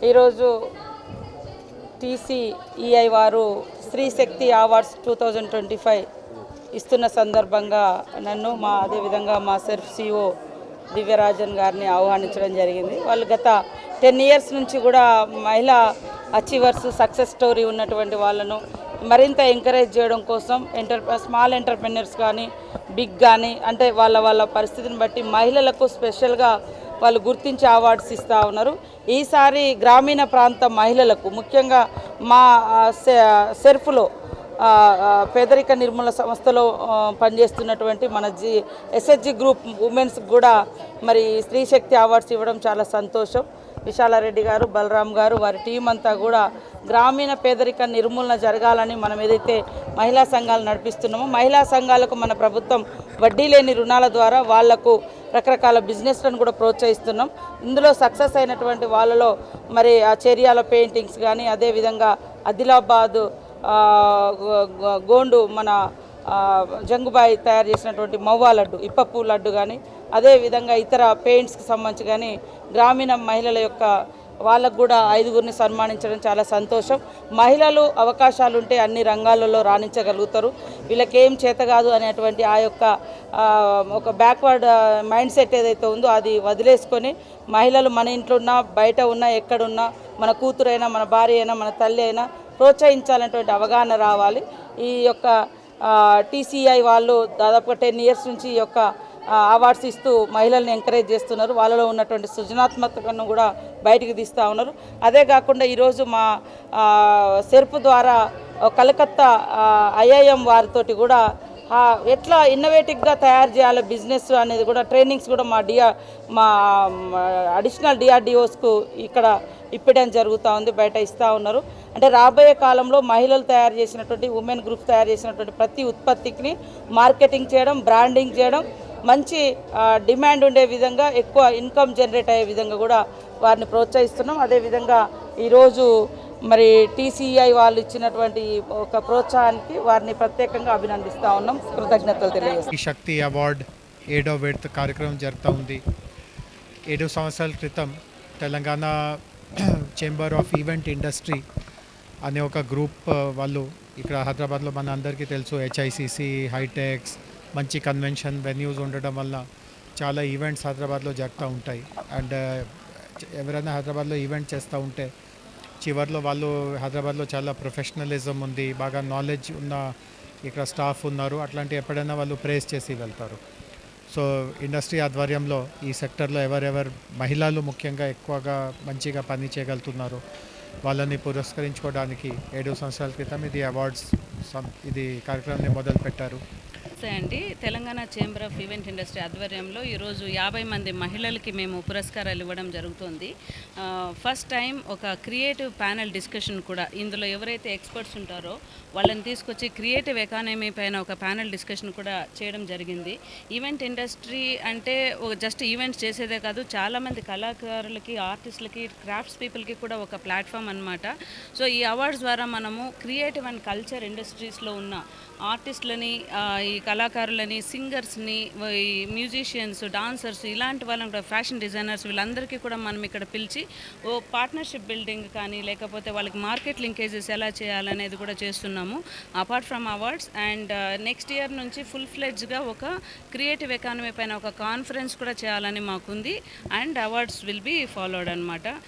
ఈరోజు టీసీఈఐ వారు స్త్రీ శక్తి అవార్డ్స్ 2025 ఇస్తున్న సందర్భంగా నన్ను అదేవిధంగా మా సెర్ఫ్ సిఓ దివ్యరాజన్ గారిని ఆహ్వానించడం జరిగింది. వాళ్ళు గత 10 ఇయర్స్ నుంచి కూడా మహిళా అచీవర్స్ సక్సెస్ స్టోరీ ఉన్నటువంటి వాళ్ళను మరింత ఎంకరేజ్ చేయడం కోసం స్మాల్ ఎంటర్ప్రెన్యూర్స్ కానీ బిగ్ కానీ అంటే వాళ్ళ పరిస్థితిని బట్టి మహిళలకు స్పెషల్గా వాళ్ళు గుర్తించే అవార్డ్స్ ఇస్తూ ఉన్నారు. ఈసారి గ్రామీణ ప్రాంత మహిళలకు ముఖ్యంగా మా సెర్ఫ్లో పేదరిక నిర్మూలన సంస్థలో పనిచేస్తున్నటువంటి మన ఎస్హెచ్జి గ్రూప్ ఉమెన్స్ కూడా మరి స్త్రీ శక్తి అవార్డ్స్ ఇవ్వడం చాలా సంతోషం. విశాలారెడ్డి గారు, బలరాం గారు, వారి టీం అంతా కూడా గ్రామీణ పేదరిక నిర్మూలన జరగాలని మనం ఏదైతే మహిళా సంఘాలు నడిపిస్తున్నామో మహిళా సంఘాలకు మన ప్రభుత్వం వడ్డీ లేని రుణాల ద్వారా వాళ్లకు రకరకాల బిజినెస్లను కూడా ప్రోత్సహిస్తున్నాం. ఇందులో సక్సెస్ అయినటువంటి వాళ్ళలో మరి ఆ చర్యాల పెయింటింగ్స్ కానీ అదేవిధంగా ఆదిలాబాద్ గోండు మన జంగుబాయి తయారు చేసినటువంటి మవ్వా లడ్డు, ఇప్పపు లడ్డు కానీ అదేవిధంగా ఇతర పెయింట్స్కి సంబంధించి కానీ గ్రామీణ మహిళల యొక్క వాళ్ళకు కూడా 5గురిని సన్మానించడం చాలా సంతోషం. మహిళలు అవకాశాలు ఉంటే అన్ని రంగాలలో రాణించగలుగుతారు. వీళ్ళకి ఏం చేత కాదు అనేటువంటి ఆ యొక్క ఒక బ్యాక్వర్డ్ మైండ్ సెట్ ఏదైతే ఉందో అది వదిలేసుకొని మహిళలు మన ఇంట్లో ఉన్నా బయట ఉన్నా ఎక్కడున్నా మన కూతురైనా మన భార్య అయినా మన తల్లి అయినా ప్రోత్సహించాలనేటువంటి అవగాహన రావాలి. ఈ యొక్క టీసీఐ వాళ్ళు దాదాపుగా 10 ఇయర్స్ నుంచి ఈ యొక్క అవార్డ్స్ ఇస్తూ మహిళల్ని ఎంకరేజ్ చేస్తున్నారు. వాళ్ళలో ఉన్నటువంటి సృజనాత్మకతను కూడా బయటికి తీస్తూ ఉన్నారు. అదే కాకుండా ఈరోజు మా సెర్ప్ ద్వారా కలకత్తా ఐఐఎం వారితోటి కూడా ఎట్లా ఇన్నోవేటివ్గా తయారు చేయాలి బిజినెస్ అనేది కూడా ట్రైనింగ్స్ కూడా మా అడిషనల్ డిఆర్డిఓస్కు ఇక్కడ ఇప్పడం జరుగుతూ ఉంది, బయట ఇస్తూ ఉన్నారు. అంటే రాబోయే కాలంలో మహిళలు తయారు చేసినటువంటి ఉమెన్ గ్రూప్స్ తయారు చేసినటువంటి ప్రతి ఉత్పత్తికి మార్కెటింగ్ చేయడం, బ్రాండింగ్ చేయడం, మంచి డిమాండ్ ఉండే విధంగా ఎక్కువ ఇన్కమ్ జనరేట్ అయ్యే విధంగా కూడా వారిని ప్రోత్సహిస్తున్నాం. అదేవిధంగా ఈరోజు మరి టీసీఐ వాళ్ళు ఇచ్చినటువంటి ఒక ప్రోత్సాహానికి వారిని ప్రత్యేకంగా అభినందిస్తూ ఉన్నాం, కృతజ్ఞతలు తెలియజేస్తాం. ఈ శక్తి అవార్డ్ 7వ విడత కార్యక్రమం జరుగుతూ ఉంది. 7 సంవత్సరాల క్రితం Telangana chamber of event industry అనే ఒక గ్రూప్ వాళ్ళు ఇక్కడ హైదరాబాద్లో మన అందరికీ తెలుసు హెచ్ఐసిసి, హైటెక్స్, మంచి కన్వెన్షన్ వెన్యూస్ ఉండడం వల్ల చాలా ఈవెంట్స్ హైదరాబాద్లో జరుగుతూ ఉంటాయి. అండ్ ఎవరైనా హైదరాబాద్లో ఈవెంట్ చేస్తూ ఉంటే చివరిలో వాళ్ళు హైదరాబాద్లో చాలా ప్రొఫెషనలిజం ఉంది, బాగా నాలెడ్జ్ ఉన్న ఇక్కడ స్టాఫ్ ఉన్నారు, అట్లాంటి ఎప్పుడైనా వాళ్ళు ప్రేస్ చేసి వెళ్తారు. సో ఇండస్ట్రీ ఆధ్వర్యంలో ఈ సెక్టర్లో ఎవరెవరు మహిళలు ముఖ్యంగా ఎక్కువగా మంచిగా పని చేయగలుగుతున్నారు వాళ్ళని పురస్కరించుకోవడానికి 7 సంవత్సరాల క్రితం ఇది కార్యక్రమాన్ని మొదలుపెట్టారు. అండి Telangana chamber of event industry ఆధ్వర్యంలో ఈరోజు 50 మంది మహిళలకి మేము పురస్కారాలు ఇవ్వడం జరుగుతుంది. ఫస్ట్ టైం ఒక క్రియేటివ్ ప్యానెల్ డిస్కషన్ కూడా ఇందులో ఎవరైతే ఎక్స్పర్ట్స్ ఉంటారో వాళ్ళని తీసుకొచ్చి క్రియేటివ్ ఎకానమీ పైన ఒక ప్యానెల్ డిస్కషన్ కూడా చేయడం జరిగింది. ఈవెంట్ ఇండస్ట్రీ అంటే జస్ట్ ఈవెంట్స్ చేసేదే కాదు, చాలామంది కళాకారులకి, ఆర్టిస్టులకి, క్రాఫ్ట్స్ పీపుల్కి కూడా ఒక ప్లాట్ఫామ్ అనమాట. సో ఈ అవార్డ్స్ ద్వారా మనము క్రియేటివ్ అండ్ కల్చర్ ఇండస్ట్రీస్లో ఉన్న ఆర్టిస్టులని, ఈ కళాకారులని, సింగర్స్ని, ఈ మ్యూజిషియన్స్, డాన్సర్స్, ఇలాంటి వాళ్ళని కూడా ఫ్యాషన్ డిజైనర్స్ వీళ్ళందరికీ కూడా మనం ఇక్కడ పిలిచి ఓ పార్ట్నర్షిప్ బిల్డింగ్ కానీ లేకపోతే వాళ్ళకి మార్కెట్ లింకేజెస్ ఎలా చేయాలనేది కూడా చేస్తున్నాము. Apart from awards and next year నుంచి ఫుల్ ఫ్లెడ్జ్గా ఒక క్రియేటివ్ ఎకానమీ పైన ఒక కాన్ఫరెన్స్ కూడా చేయాలని మాకుంది. And awards will be followed అనమాట.